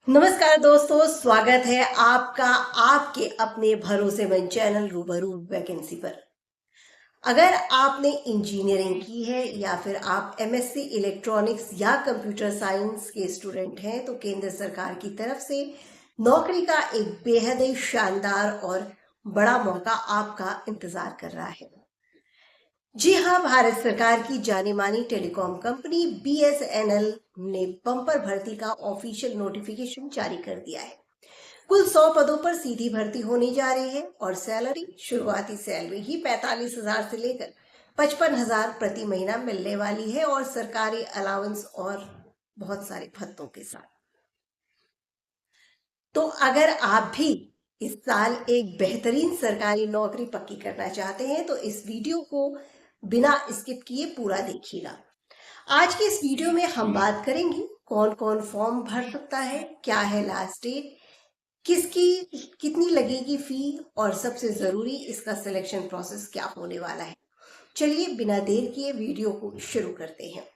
नमस्कार दोस्तों, स्वागत है आपका आपके अपने भरोसेमंद चैनल रूबरू वैकेंसी पर। अगर आपने इंजीनियरिंग की है या फिर आप एमएससी इलेक्ट्रॉनिक्स या कंप्यूटर साइंस के स्टूडेंट हैं तो केंद्र सरकार की तरफ से नौकरी का एक बेहद ही शानदार और बड़ा मौका आपका इंतजार कर रहा है। जी हाँ, भारत सरकार की जानी मानी टेलीकॉम कंपनी बीएसएनएल ने बम्पर भर्ती का ऑफिशियल नोटिफिकेशन जारी कर दिया है। कुल 100 पदों पर सीधी भर्ती होने जा रही है और शुरुआती सैलरी ही 45,000 से लेकर 55,000 प्रति महीना मिलने वाली है और सरकारी अलाउंस और बहुत सारे भत्तों के साथ। तो अगर आप भी इस साल एक बेहतरीन सरकारी नौकरी पक्की करना चाहते हैं तो इस वीडियो को बिना स्किप किए पूरा देखिएगा। आज के इस वीडियो में हम बात करेंगे कौन कौन फॉर्म भर सकता है, क्या है लास्ट डेट, किसकी कितनी लगेगी फी और सबसे जरूरी इसका सिलेक्शन प्रोसेस क्या होने वाला है। चलिए बिना देर किए वीडियो को शुरू करते हैं।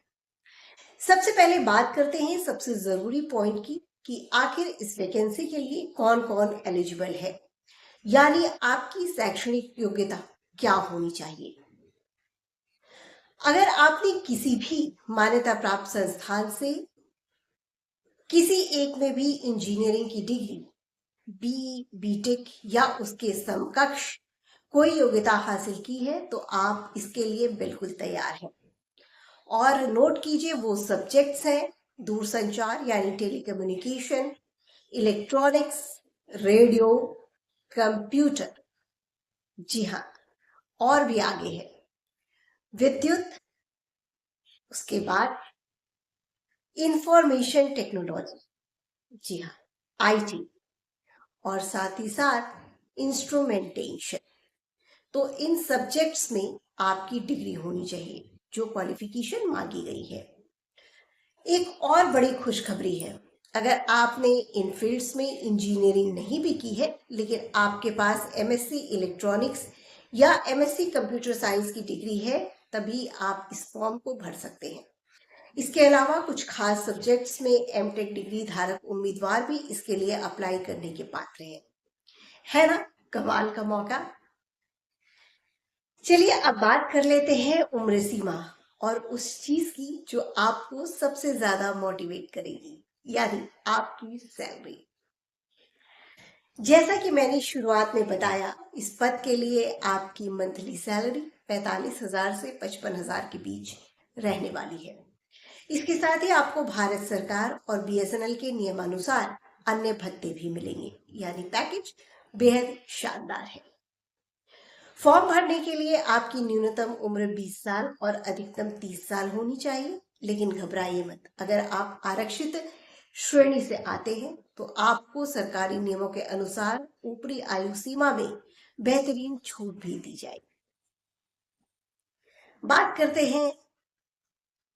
सबसे पहले बात करते हैं सबसे जरूरी पॉइंट की कि आखिर इस वैकेंसी के लिए कौन कौन एलिजिबल है, यानी आपकी शैक्षणिक योग्यता क्या होनी चाहिए। अगर आपने किसी भी मान्यता प्राप्त संस्थान से किसी एक में भी इंजीनियरिंग की डिग्री, बीटेक या उसके समकक्ष कोई योग्यता हासिल की है तो आप इसके लिए बिल्कुल तैयार हैं। और नोट कीजिए वो सब्जेक्ट्स हैं दूरसंचार यानी टेलीकम्युनिकेशन, इलेक्ट्रॉनिक्स, रेडियो, कंप्यूटर, जी हाँ, और भी आगे है विद्युत, उसके बाद इंफॉर्मेशन टेक्नोलॉजी, जी हाँ, आईटी, और साथ ही साथ इंस्ट्रूमेंटेशन। तो इन सब्जेक्ट्स में आपकी डिग्री होनी चाहिए जो क्वालिफिकेशन मांगी गई है। एक और बड़ी खुशखबरी है, अगर आपने इन फील्ड्स में इंजीनियरिंग नहीं भी की है लेकिन आपके पास एमएससी इलेक्ट्रॉनिक्स या एमएससी कंप्यूटर साइंस की डिग्री है तभी आप इस फॉर्म को भर सकते हैं। इसके अलावा कुछ खास सब्जेक्ट्स में एमटेक डिग्री धारक उम्मीदवार भी इसके लिए अप्लाई करने के पात्र हैं। है ना कमाल का मौका। चलिए अब बात कर लेते हैं उम्र सीमा और उस चीज की जो आपको सबसे ज्यादा मोटिवेट करेगी, यानी आपकी सैलरी। जैसा कि मैंने शुरुआत में बताया, इस पद के लिए आपकी मंथली सैलरी 45,000 से 55,000 के बीच रहने वाली है। इसके साथ ही आपको भारत सरकार और बीएसएनएल के नियमानुसार अन्य भत्ते भी मिलेंगे, यानी पैकेज बेहद शानदार है। फॉर्म भरने के लिए आपकी न्यूनतम उम्र 20 साल और अधिकतम 30 साल होनी चाहिए, लेकिन घबराइए मत। अगर आप आरक्षित श्रेणी से आते हैं तो आपको सरकारी नियमों के अनुसार ऊपरी आयु सीमा में बेहतरीन छूट भी दी जाएगी। बात करते हैं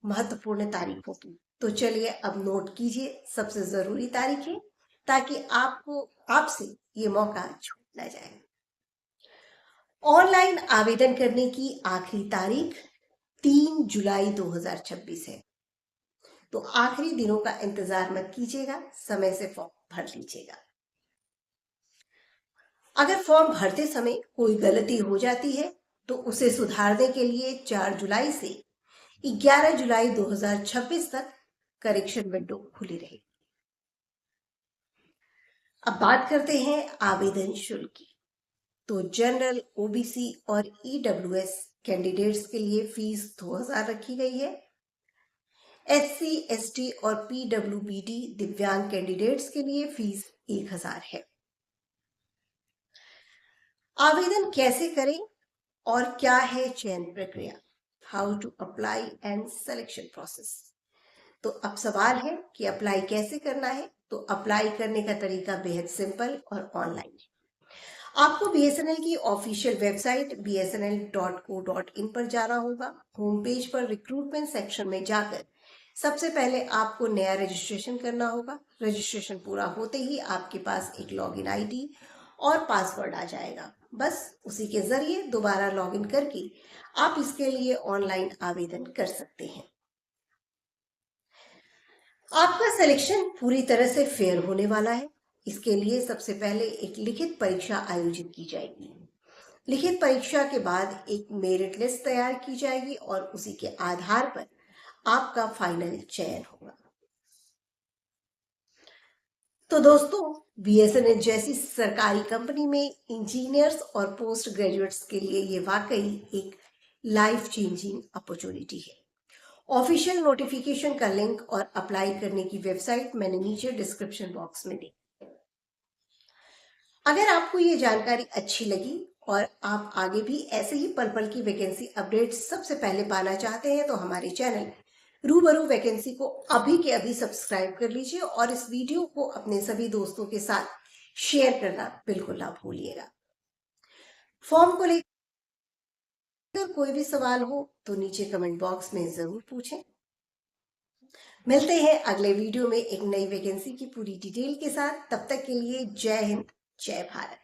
महत्वपूर्ण तारीखों की। तो चलिए अब नोट कीजिए सबसे जरूरी तारीखें ताकि आपसे ये मौका छूट ना जाए। ऑनलाइन आवेदन करने की आखिरी तारीख 3 जुलाई 2026 है, तो आखिरी दिनों का इंतजार मत कीजिएगा, समय से फॉर्म भर लीजिएगा। अगर फॉर्म भरते समय कोई गलती हो जाती है तो उसे सुधारने के लिए 4 जुलाई से 11 जुलाई 2026 तक करेक्शन विंडो खुली रहेगी। अब बात करते हैं आवेदन शुल्क की। तो जनरल, ओबीसी और ईडब्ल्यूएस कैंडिडेट्स के लिए फीस 2,000 रखी गई है। एससी, एसटी और पीडब्ल्यूबीडी दिव्यांग कैंडिडेट्स के लिए फीस 1,000 है। आवेदन कैसे करें और क्या है चयन प्रक्रिया, how to apply and selection process. तो अब सवाल है कि अप्लाई कैसे करना है। तो अप्लाई करने का तरीका बेहद सिंपल और ऑनलाइन है। आपको बीएसएनएल की ऑफिशियल वेबसाइट bsnl.co.in पर जाना होगा। होम पेज पर रिक्रूटमेंट सेक्शन में जाकर सबसे पहले आपको नया रजिस्ट्रेशन करना होगा। रजिस्ट्रेशन पूरा होते ही आपके पास एक लॉगिन आईडी और पासवर्ड आ जाएगा। बस उसी के जरिए दोबारा लॉगिन करके आप इसके लिए ऑनलाइन आवेदन कर सकते हैं। आपका सिलेक्शन पूरी तरह से फेयर होने वाला है। इसके लिए सबसे पहले एक लिखित परीक्षा आयोजित की जाएगी। लिखित परीक्षा के बाद एक मेरिट लिस्ट तैयार की जाएगी और उसी के आधार पर आपका फाइनल चयन होगा। तो दोस्तों, बीएसएनएल जैसी सरकारी कंपनी में इंजीनियर्स और पोस्ट ग्रेजुएट्स के लिए ये वाकई एक लाइफ चेंजिंग अपॉर्चुनिटी है। ऑफिशियल नोटिफिकेशन का लिंक और अप्लाई करने की वेबसाइट मैंने नीचे डिस्क्रिप्शन बॉक्स में दी। अगर आपको ये जानकारी अच्छी लगी और आप आगे भी ऐसे ही पल पल की वैकेंसी अपडेट सबसे पहले पाना चाहते हैं तो हमारे चैनल रूबरू वैकेंसी को अभी के अभी सब्सक्राइब कर लीजिए और इस वीडियो को अपने सभी दोस्तों के साथ शेयर करना बिल्कुल ना भूलिएगा। फॉर्म को लेकर कोई भी सवाल हो तो नीचे कमेंट बॉक्स में जरूर पूछें। मिलते हैं अगले वीडियो में एक नई वैकेंसी की पूरी डिटेल के साथ। तब तक के लिए जय हिंद, जय भारत।